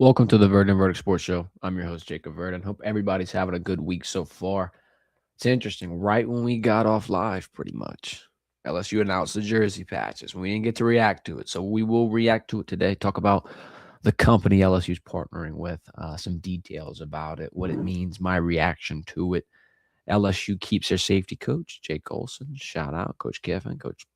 Welcome to the Verdin Verdict Sports Show. I'm your host, Jacob Verdin. Hope everybody's having a good week so far. It's interesting. Right when we got off live, pretty much, LSU announced the jersey patches. We didn't get to react to it, so we will react to it today. Talk about the company LSU's partnering with, some details about it, what it means, my reaction to it. LSU keeps their safety coach, Jake Olson. Shout out, Coach Kiffin, Coach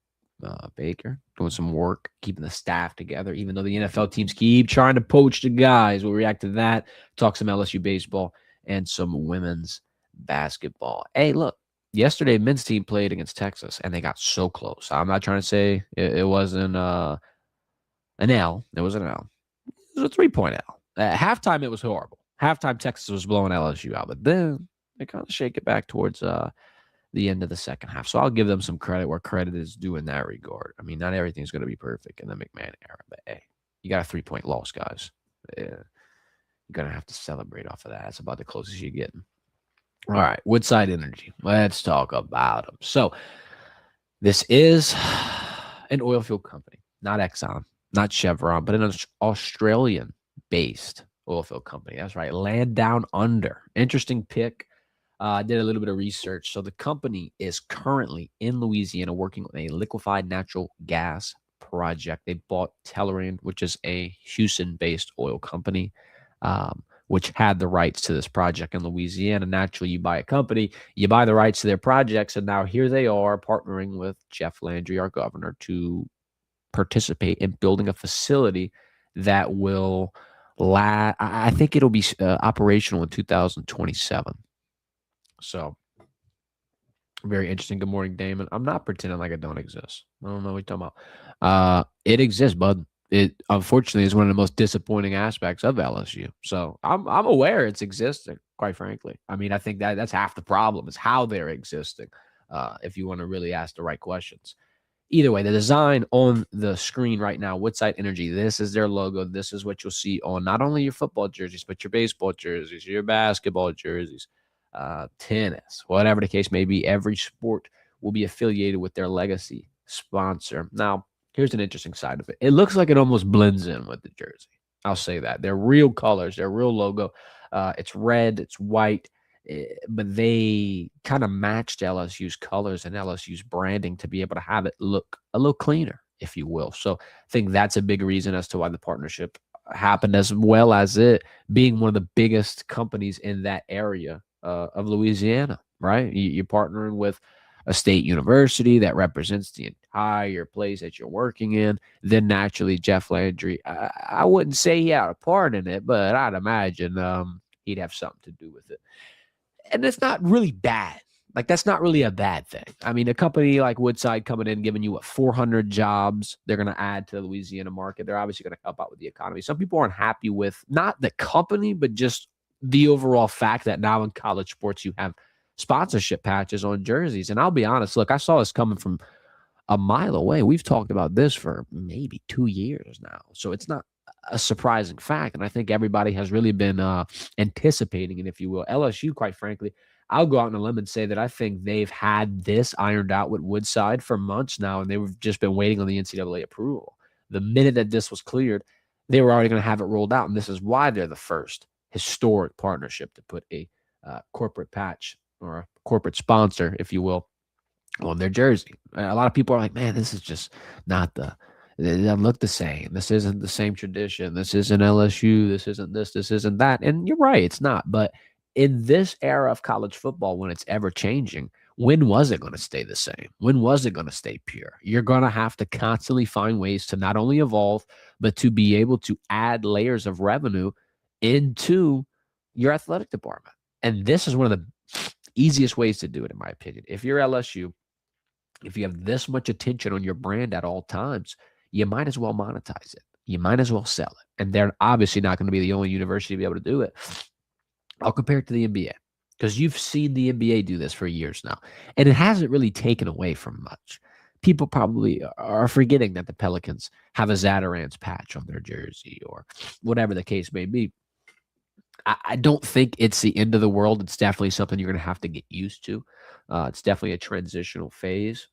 Baker, doing some work, keeping the staff together, even though the NFL teams keep trying to poach the guys. We'll react to that, talk some LSU baseball and some women's basketball. Hey, look, yesterday, men's team played against Texas, and they got so close. I'm not trying to say it wasn't an L. It was an L. It was a 3-point L. At halftime, it was horrible. Halftime, Texas was blowing LSU out, but then they kind of shake it back towards the end of the second half. So I'll give them some credit where credit is due in that regard. I mean, not everything's going to be perfect in the McMahon era, but hey, you got a 3-point loss, guys. Yeah, you're going to have to celebrate off of that. That's about the closest you're getting. All right, Woodside Energy. Let's talk about them. So this is an oil field company, not Exxon, not Chevron, but an Australian based oil field company. That's right. Land Down Under. Interesting pick. I did a little bit of research. So the company is currently in Louisiana working on a liquefied natural gas project. They bought Tellerand, which is a Houston-based oil company, which had the rights to this project in Louisiana. Naturally, you buy a company, you buy the rights to their projects, and now here they are partnering with Jeff Landry, our governor, to participate in building a facility that will I think it'll be operational in 2027. So very interesting. Good morning, Damon. I'm not pretending like it don't exist. I don't know what you're talking about. It exists, bud. It unfortunately is one of the most disappointing aspects of LSU. So I'm aware it's existing, quite frankly. I mean, I think that's half the problem is how they're existing. If you want to really ask the right questions. Either way, the design on the screen right now, Woodside Energy, this is their logo. This is what you'll see on not only your football jerseys, but your baseball jerseys, your basketball jerseys, tennis, whatever the case may be. Every sport will be affiliated with their legacy sponsor. Now, here's an interesting side of it. It looks like it almost blends in with the jersey. I'll say that. They're real colors, their real logo. It's red, it's white, but they kind of matched LSU's colors and LSU's branding to be able to have it look a little cleaner, if you will. So I think that's a big reason as to why the partnership happened, as well as it being one of the biggest companies in that area of Louisiana, right? You're partnering with a state university that represents the entire place that you're working in. Then naturally, Jeff Landry, I wouldn't say he had a part in it, but I'd imagine he'd have something to do with it. And it's not really bad. Like, that's not really a bad thing. I mean, a company like Woodside coming in, giving you 400 jobs they're going to add to the Louisiana market. They're obviously going to help out with the economy. Some people aren't happy with not the company, but just the overall fact that now in college sports you have sponsorship patches on jerseys. And I'll be honest, look, I saw this coming from a mile away. We've talked about this for maybe 2 years now. So it's not a surprising fact. And I think everybody has really been anticipating it, if you will. LSU, quite frankly, I'll go out on a limb and say that I think they've had this ironed out with Woodside for months now, and they've just been waiting on the NCAA approval. The minute that this was cleared, they were already going to have it rolled out, and this is why they're the first historic partnership to put a corporate patch or a corporate sponsor, if you will, on their jersey. A lot of people are like, man, this is just not it doesn't look the same. This isn't the same tradition. This isn't LSU. This isn't this. This isn't that. And you're right, it's not. But in this era of college football, when it's ever changing, when was it going to stay the same? When was it going to stay pure? You're going to have to constantly find ways to not only evolve, but to be able to add layers of revenue into your athletic department. And this is one of the easiest ways to do it, in my opinion. If you're LSU, if you have this much attention on your brand at all times, you might as well monetize it. You might as well sell it. And they're obviously not going to be the only university to be able to do it. I'll compare it to the NBA because you've seen the NBA do this for years now, and it hasn't really taken away from much. People probably are forgetting that the Pelicans have a Zatarans patch on their jersey or whatever the case may be. I don't think it's the end of the world. It's definitely something you're going to have to get used to. It's definitely a transitional phase,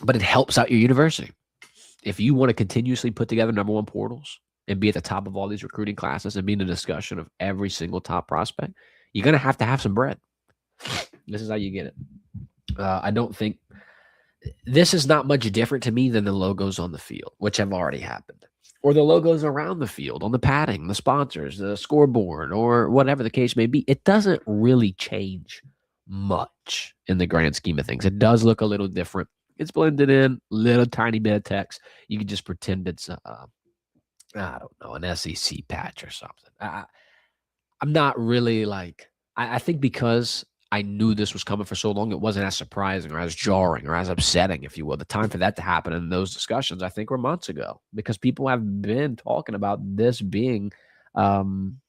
but it helps out your university. If you want to continuously put together number one portals, and be at the top of all these recruiting classes and be in the discussion of every single top prospect, you're going to have some bread. This is how you get it. I don't think this is not much different to me than the logos on the field, which have already happened, or the logos around the field on the padding, the sponsors, the scoreboard, or whatever the case may be. It doesn't really change much in the grand scheme of things. It does look a little different. It's blended in, little tiny bit of text. You can just pretend it's I don't know, an SEC patch or something. I'm not really like, I think because I knew this was coming for so long, it wasn't as surprising or as jarring or as upsetting, if you will. The time for that to happen in those discussions, I think, were months ago, because people have been talking about this being, one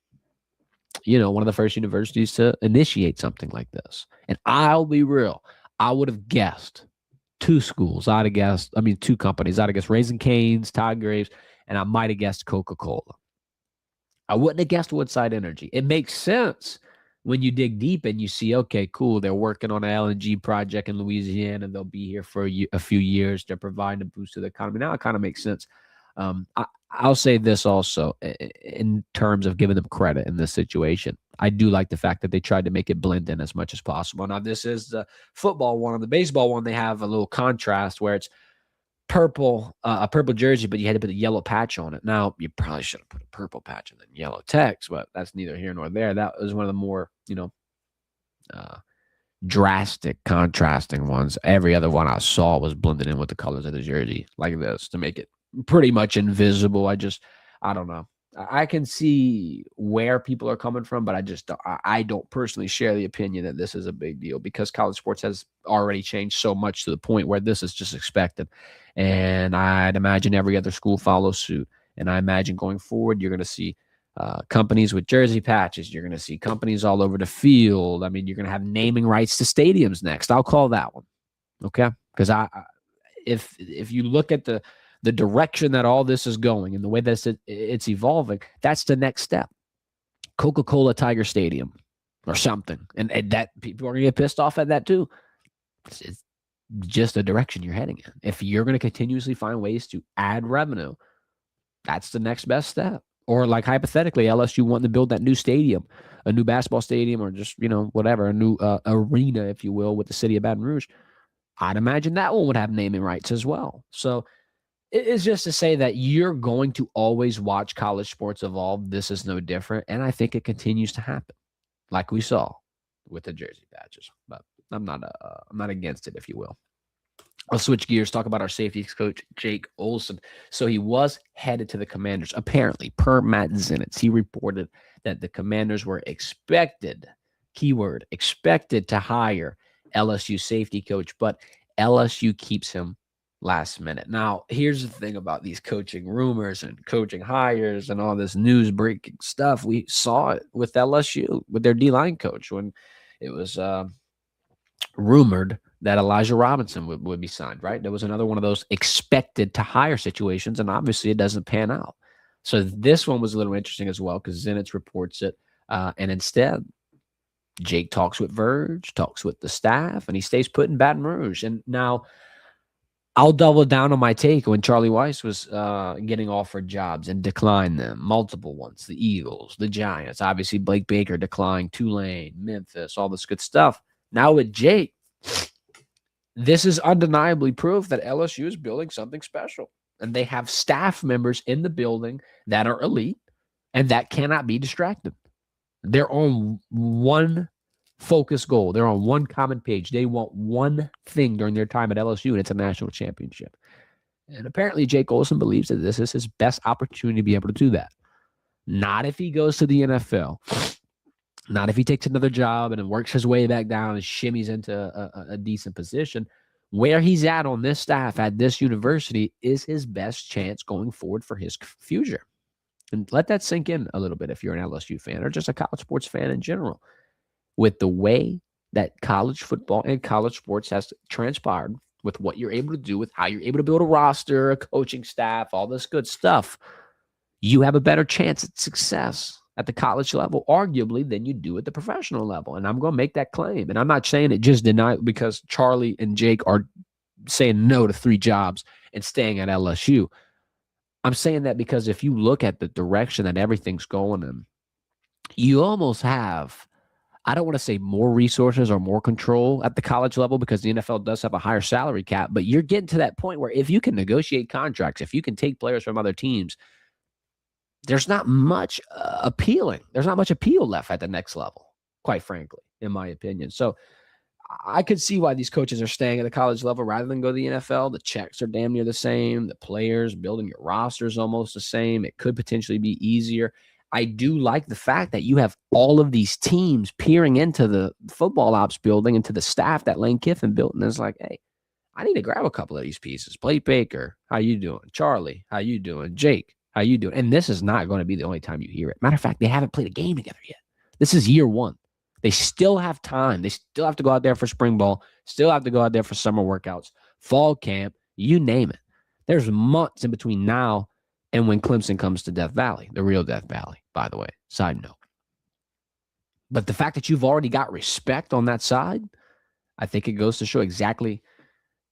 of the first universities to initiate something like this. And I'll be real, I would have guessed two companies. I'd have guessed Raising Cane's, Todd Graves, and I might have guessed Coca-Cola. I wouldn't have guessed Woodside Energy. It makes sense when you dig deep and you see, okay, cool, they're working on an LNG project in Louisiana, and they'll be here for a few years. They're providing a boost to the economy. Now it kind of makes sense. I'll say this also in terms of giving them credit in this situation. I do like the fact that they tried to make it blend in as much as possible. Now, this is the football one. On the baseball one, they have a little contrast where it's purple, a purple jersey, but you had to put a yellow patch on it. Now, you probably should have put a purple patch and then yellow text, but that's neither here nor there. That was one of the more, drastic, contrasting ones. Every other one I saw was blended in with the colors of the jersey like this to make it pretty much invisible. I don't know. I can see where people are coming from, but I don't personally share the opinion that this is a big deal, because college sports has already changed so much to the point where this is just expected. And I'd imagine every other school follows suit. And I imagine going forward, you're going to see companies with jersey patches. You're going to see companies all over the field. I mean, you're going to have naming rights to stadiums next. I'll call that one. Okay? Because if you look at the direction that all this is going and the way that it's evolving, that's the next step. Coca-Cola Tiger Stadium or something. And that people are going to get pissed off at that too. It's just the direction you're heading in. If you're going to continuously find ways to add revenue, that's the next best step. Or like hypothetically, LSU wanting to build that new stadium, a new basketball stadium, or just, whatever, a new arena, if you will, with the city of Baton Rouge. I'd imagine that one would have naming rights as well. So it's just to say that you're going to always watch college sports evolve. This is no different. And I think it continues to happen, like we saw with the jersey patches. But I'm not against it, if you will. I'll switch gears, talk about our safeties coach, Jake Olson. So he was headed to the Commanders. Apparently, per Matt Zenitz, he reported that the Commanders were expected to hire LSU safety coach, but LSU keeps him last minute. Now, here's the thing about these coaching rumors and coaching hires and all this news breaking stuff. We saw it with LSU, with their D-line coach, when it was rumored that Elijah Robinson would be signed, right? There was another one of those expected to hire situations, and obviously it doesn't pan out. So this one was a little interesting as well, because Zenitz reports it, and instead, Jake talks with Verge, talks with the staff, and he stays put in Baton Rouge. And now, I'll double down on my take when Charlie Weiss was getting offered jobs and declined them, multiple ones, the Eagles, the Giants, obviously Blake Baker declined, Tulane, Memphis, all this good stuff. Now with Jake, this is undeniably proof that LSU is building something special, and they have staff members in the building that are elite and that cannot be distracted. They're on one focus goal. They're on one common page. They want one thing during their time at LSU, and it's a national championship. And apparently Jake Olson believes that this is his best opportunity to be able to do that. Not if he goes to the NFL. Not if he takes another job and then works his way back down and shimmies into a decent position. Where he's at on this staff at this university is his best chance going forward for his future. And let that sink in a little bit if you're an LSU fan or just a college sports fan in general. With the way that college football and college sports has transpired, with what you're able to do, with how you're able to build a roster, a coaching staff, all this good stuff, you have a better chance at success at the college level, arguably, than you do at the professional level. And I'm going to make that claim. And I'm not saying it just because Charlie and Jake are saying no to 3 jobs and staying at LSU. I'm saying that because if you look at the direction that everything's going in, you almost have, I don't want to say more resources or more control at the college level because the NFL does have a higher salary cap, but you're getting to that point where if you can negotiate contracts, if you can take players from other teams, there's not much appealing. There's not much appeal left at the next level, quite frankly, in my opinion. So I could see why these coaches are staying at the college level rather than go to the NFL. The checks are damn near the same. The players, building your roster is almost the same. It could potentially be easier. I do like the fact that you have all of these teams peering into the football ops building, into the staff that Lane Kiffin built, and it's like, hey, I need to grab a couple of these pieces. Blake Baker, how you doing? Charlie, how you doing? Jake, how you doing? And this is not going to be the only time you hear it. Matter of fact, they haven't played a game together yet. This is year one. They still have time. They still have to go out there for spring ball, still have to go out there for summer workouts, fall camp, you name it. There's months in between now and when Clemson comes to Death Valley, the real Death Valley, by the way, side note. But the fact that you've already got respect on that side, I think it goes to show exactly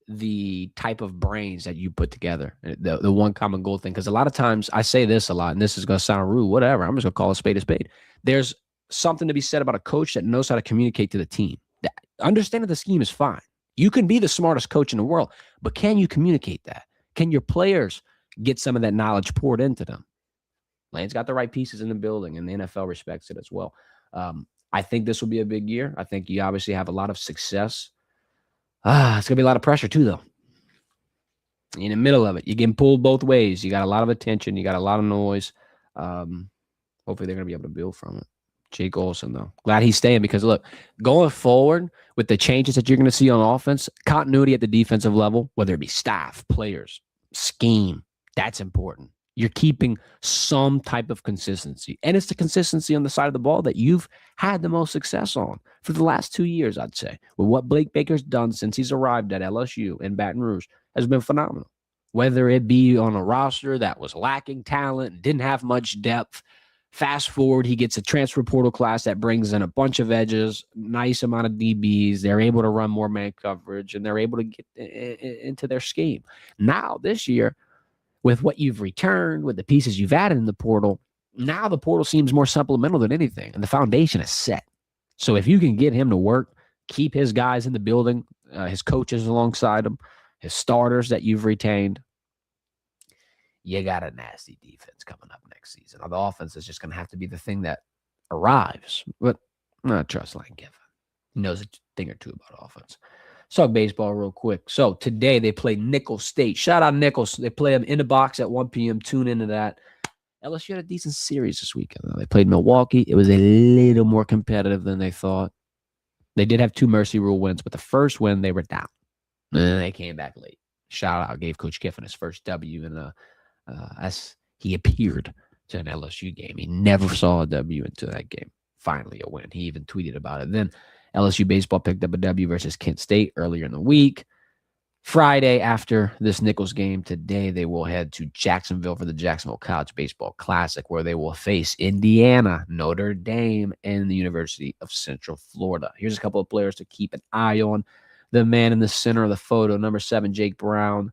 the type of brains that you put together, the one common goal thing. Because a lot of times I say this a lot, and this is going to sound rude, whatever. I'm just going to call a spade a spade. There's something to be said about a coach that knows how to communicate to the team. Understanding the scheme is fine. You can be the smartest coach in the world, but can you communicate that? Can your players get some of that knowledge poured into them? Lane's got the right pieces in the building, and the NFL respects it as well. I think this will be a big year. I think you obviously have a lot of success. It's going to be a lot of pressure too, though. In the middle of it, you're getting pulled both ways. You got a lot of attention. You got a lot of noise. Hopefully, they're going to be able to build from it. Jake Olson, though. Glad he's staying because, look, going forward with the changes that you're going to see on offense, continuity at the defensive level, whether it be staff, players, scheme, that's important. You're keeping some type of consistency. And it's the consistency on the side of the ball that you've had the most success on for the last 2 years, I'd say. With what Blake Baker's done since he's arrived at LSU in Baton Rouge has been phenomenal. Whether it be on a roster that was lacking talent, didn't have much depth, fast forward, he gets a transfer portal class that brings in a bunch of edges, nice amount of DBs. They're able to run more man coverage, and they're able to get into their scheme. Now, this year, with what you've returned, with the pieces you've added in the portal, now the portal seems more supplemental than anything, and the foundation is set. So if you can get him to work, keep his guys in the building, his coaches alongside him, his starters that you've retained, you got a nasty defense coming up next season. The offense is just going to have to be the thing that arrives. But I trust Lane Kiffin. He knows a thing or two about offense. Let's talk baseball real quick. So today they play Nicholls State. Shout out Nicholls. They play them in the box at 1 p.m. Tune into that. LSU had a decent series this weekend. They played Milwaukee. It was a little more competitive than they thought. They did have 2 mercy rule wins, but the first win, they were down. And then they came back late. Shout out, gave Coach Kiffin his first W as he appeared to an LSU game. He never saw a W until that game. Finally a win. He even tweeted about it. Then LSU baseball picked up a W versus Kent State earlier in the week. Friday, after this Nicholls game, today they will head to Jacksonville for the Jacksonville College Baseball Classic, where they will face Indiana, Notre Dame, and the University of Central Florida. Here's a couple of players to keep an eye on. The man in the center of the photo, number 7, Jake Brown.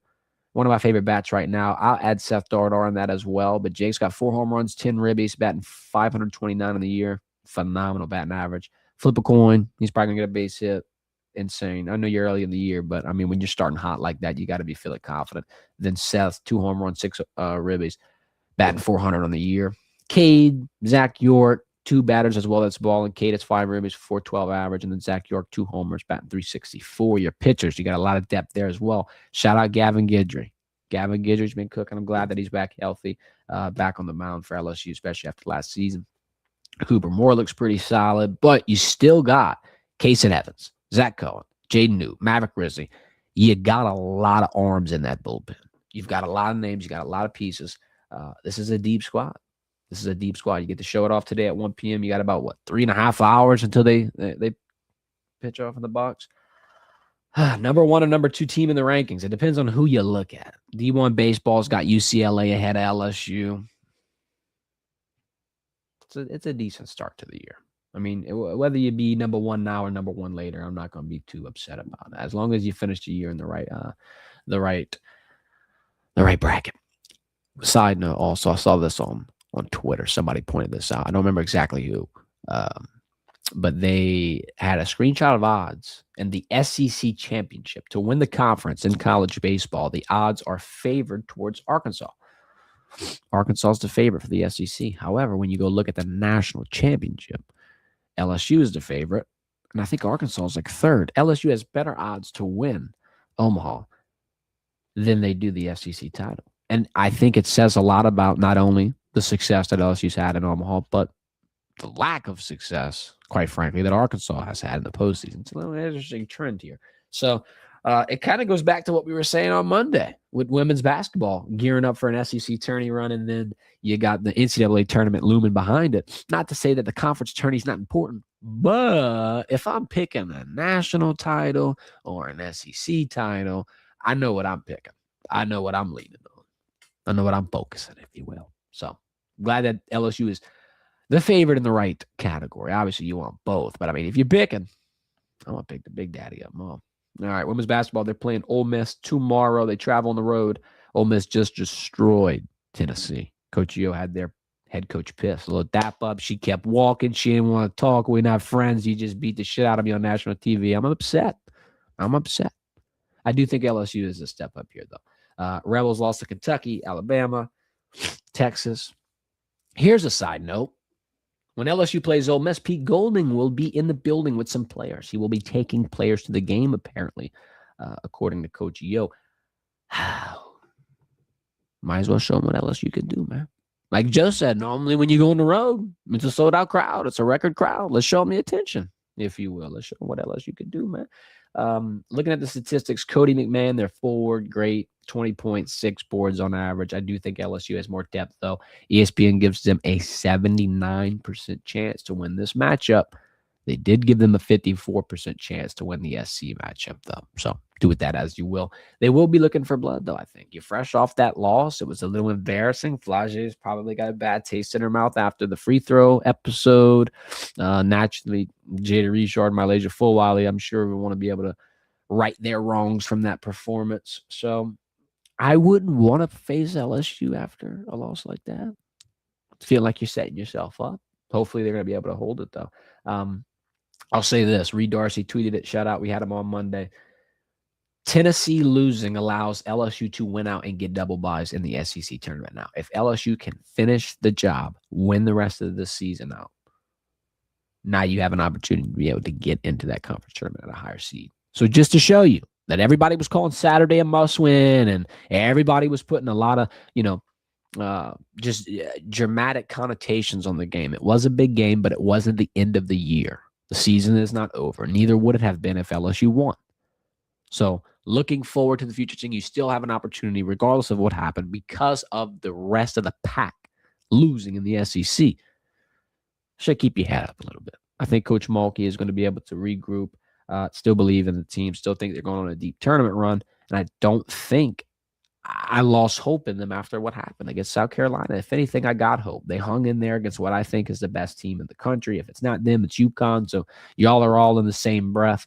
One of my favorite bats right now. I'll add Seth Dardar on that as well. But Jake's got 4 home runs, 10 ribbies, batting 529 in the year. Phenomenal batting average. Flip a coin. He's probably going to get a base hit. Insane. I know you're early in the year, but, I mean, when you're starting hot like that, you got to be feeling confident. Then Seth, 2 home runs, 6 ribbies, batting 400 on the year. Cade, Zach York, 2 batters as well that's balling. Cade has 5 ribbies, 412 average, and then Zach York, 2 homers, batting 364. Your pitchers, you got a lot of depth there as well. Shout out Gavin Guidry. Gavin Guidry's been cooking. I'm glad that he's back healthy, back on the mound for LSU, especially after last season. Cooper Moore looks pretty solid, but you still got Kason Evans, Zach Cohen, Jaden New, Maverick Rizzi. You got a lot of arms in that bullpen. You've got a lot of names. You got a lot of pieces. This is a deep squad. This is a deep squad. You get to show it off today at 1 p.m. You got about, 3.5 hours until they pitch off in the box. Number 1 and number 2 team in the rankings. It depends on who you look at. D1 baseball's got UCLA ahead of LSU. It's a decent start to the year. I mean, whether you be number 1 now or number 1 later, I'm not going to be too upset about it. As long as you finish the year in the right bracket. Side note, also, I saw this on Twitter. Somebody pointed this out. I don't remember exactly who, but they had a screenshot of odds in the SEC championship to win the conference in college baseball. The odds are favored towards Arkansas. Arkansas is the favorite for the SEC. However, when you go look at the national championship, LSU is the favorite, and I think Arkansas is like third. LSU has better odds to win Omaha than they do the SEC title. And I think it says a lot about not only the success that LSU's had in Omaha, but the lack of success, quite frankly, that Arkansas has had in the postseason. It's a little interesting trend here. So it kind of goes back to what we were saying on Monday with women's basketball, gearing up for an SEC tourney run, and then you got the NCAA tournament looming behind it. Not to say that the conference tourney is not important, but if I'm picking a national title or an SEC title, I know what I'm picking. I know what I'm leaning on. I know what I'm focusing, if you will. So glad that LSU is the favorite in the right category. Obviously, you want both, but I mean, if you're picking, I want to pick the big daddy up more. All right, women's basketball, they're playing Ole Miss tomorrow. They travel on the road. Ole Miss just destroyed Tennessee. Coach Yo had their head coach pissed. A little dap up. She kept walking. She didn't want to talk. We're not friends. You just beat the shit out of me on national TV. I'm upset. I do think LSU is a step up here, though. Rebels lost to Kentucky, Alabama, Texas. Here's a side note. When LSU plays Ole Miss, Pete Golding will be in the building with some players. He will be taking players to the game, apparently, according to Coach Yo. Might as well show them what LSU can do, man. Like Joe said, normally when you go on the road, it's a sold-out crowd. It's a record crowd. Let's show them the attention, if you will. Let's show them what LSU can do, man. Looking at the statistics, Cody McMahon, their forward, great, 20.6 boards on average. I do think LSU has more depth, though. ESPN gives them a 79% chance to win this matchup. They did give them a 54% chance to win the SC matchup, though. So do with that as you will. They will be looking for blood, though, I think. You're fresh off that loss. It was a little embarrassing. Flage's probably got a bad taste in her mouth after the free throw episode. Naturally, Jada Richard, Malaysia Fulwiley, I'm sure we want to be able to right their wrongs from that performance. So I wouldn't want to face LSU after a loss like that. Feel like you're setting yourself up. Hopefully they're going to be able to hold it, though. I'll say this. Reed Darcy tweeted it. Shout out. We had him on Monday. Tennessee losing allows LSU to win out and get double buys in the SEC tournament. Now, if LSU can finish the job, win the rest of the season out, now you have an opportunity to be able to get into that conference tournament at a higher seed. So just to show you that everybody was calling Saturday a must win and everybody was putting a lot of, dramatic connotations on the game. It was a big game, but it wasn't the end of the year. The season is not over. Neither would it have been if LSU won. So looking forward to the future, seeing you still have an opportunity, regardless of what happened, because of the rest of the pack losing in the SEC. Should keep your head up a little bit. I think Coach Mulkey is going to be able to regroup, still believe in the team, still think they're going on a deep tournament run. And I don't think I lost hope in them after what happened against South Carolina. If anything, I got hope. They hung in there against what I think is the best team in the country. If it's not them, it's UConn. So y'all are all in the same breath.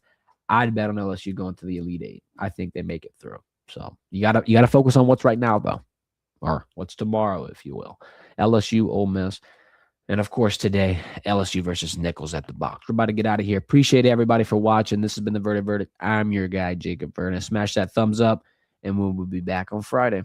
I'd bet on LSU going to the Elite Eight. I think they make it through. So you gotta focus on what's right now, though, or what's tomorrow, if you will. LSU, Ole Miss, and of course today LSU versus Nichols at the box. We're about to get out of here. Appreciate everybody for watching. This has been the Verdin Verdict. I'm your guy, Jacob Verdin. Smash that thumbs up, and we'll be back on Friday.